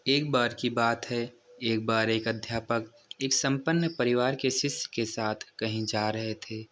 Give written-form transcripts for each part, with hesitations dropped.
एक बार की बात है, एक बार एक अध्यापक एक संपन्न परिवार के शिष्य के साथ कहीं जा रहे थे,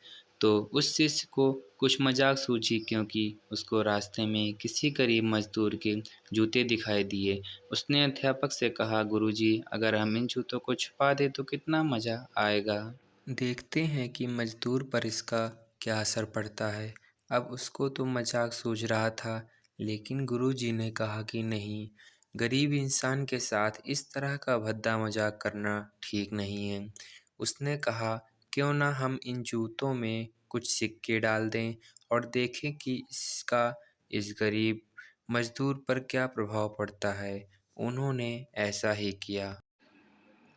तो उस शिष्य को कुछ मजाक सूझी क्योंकि उसको रास्ते में किसी गरीब मजदूर के जूते दिखाई दिए। उसने अध्यापक से कहा, गुरुजी, अगर हम इन जूतों को छुपा दें तो कितना मज़ा आएगा। देखते हैं कि मजदूर पर इसका क्या असर पड़ता है। अब उसको तो मजाक सूझ रहा था, लेकिन गुरुजी ने कहा कि नहीं, गरीब इंसान के साथ इस तरह का भद्दा मजाक करना ठीक नहीं है। उसने कहा, क्यों ना हम इन जूतों में कुछ सिक्के डाल दें और देखें कि इसका इस गरीब मजदूर पर क्या प्रभाव पड़ता है। उन्होंने ऐसा ही किया।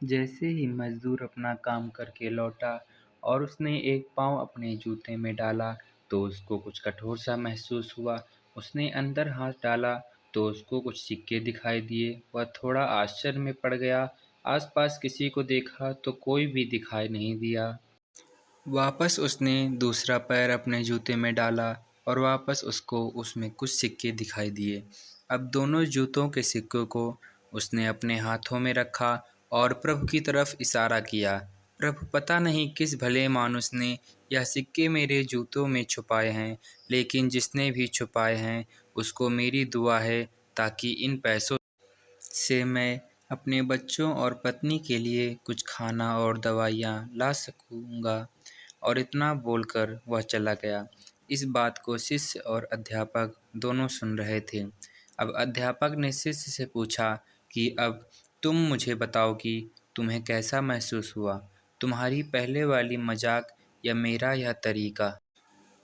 जैसे ही मजदूर अपना काम करके लौटा और उसने एक पाँव अपने जूते में डाला, तो उसको कुछ कठोर सा महसूस हुआ। उसने अंदर हाथ डाला तो उसको कुछ सिक्के दिखाई दिए। वह थोड़ा आश्चर्य में पड़ गया। आसपास किसी को देखा तो कोई भी दिखाई नहीं दिया। वापस उसने दूसरा पैर अपने जूते में डाला और वापस उसको उसमें कुछ सिक्के दिखाई दिए। अब दोनों जूतों के सिक्कों को उसने अपने हाथों में रखा और प्रभु की तरफ इशारा किया। प्रभु, पता नहीं किस भले मानुस ने यह सिक्के मेरे जूतों में छुपाए हैं, लेकिन जिसने भी छुपाए हैं उसको मेरी दुआ है, ताकि इन पैसों से मैं अपने बच्चों और पत्नी के लिए कुछ खाना और दवाइयाँ ला सकूँगा। और इतना बोलकर वह चला गया। इस बात को शिष्य और अध्यापक दोनों सुन रहे थे। अब अध्यापक ने शिष्य से पूछा कि अब तुम मुझे बताओ कि तुम्हें कैसा महसूस हुआ, तुम्हारी पहले वाली मजाक या मेरा यह तरीका।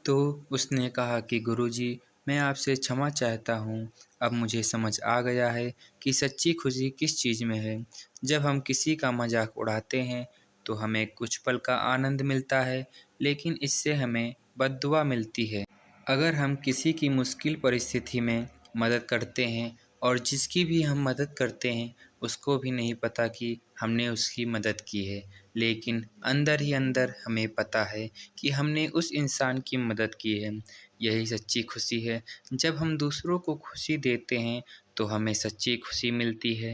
तो उसने कहा कि गुरुजी, मैं आपसे क्षमा चाहता हूँ। अब मुझे समझ आ गया है कि सच्ची खुशी किस चीज़ में है। जब हम किसी का मजाक उड़ाते हैं तो हमें कुछ पल का आनंद मिलता है, लेकिन इससे हमें बद्दुआ मिलती है। अगर हम किसी की मुश्किल परिस्थिति में मदद करते हैं और जिसकी भी हम मदद करते हैं उसको भी नहीं पता कि हमने उसकी मदद की है, लेकिन अंदर ही अंदर हमें पता है कि हमने उस इंसान की मदद की है। यही सच्ची खुशी है। जब हम दूसरों को खुशी देते हैं तो हमें सच्ची खुशी मिलती है।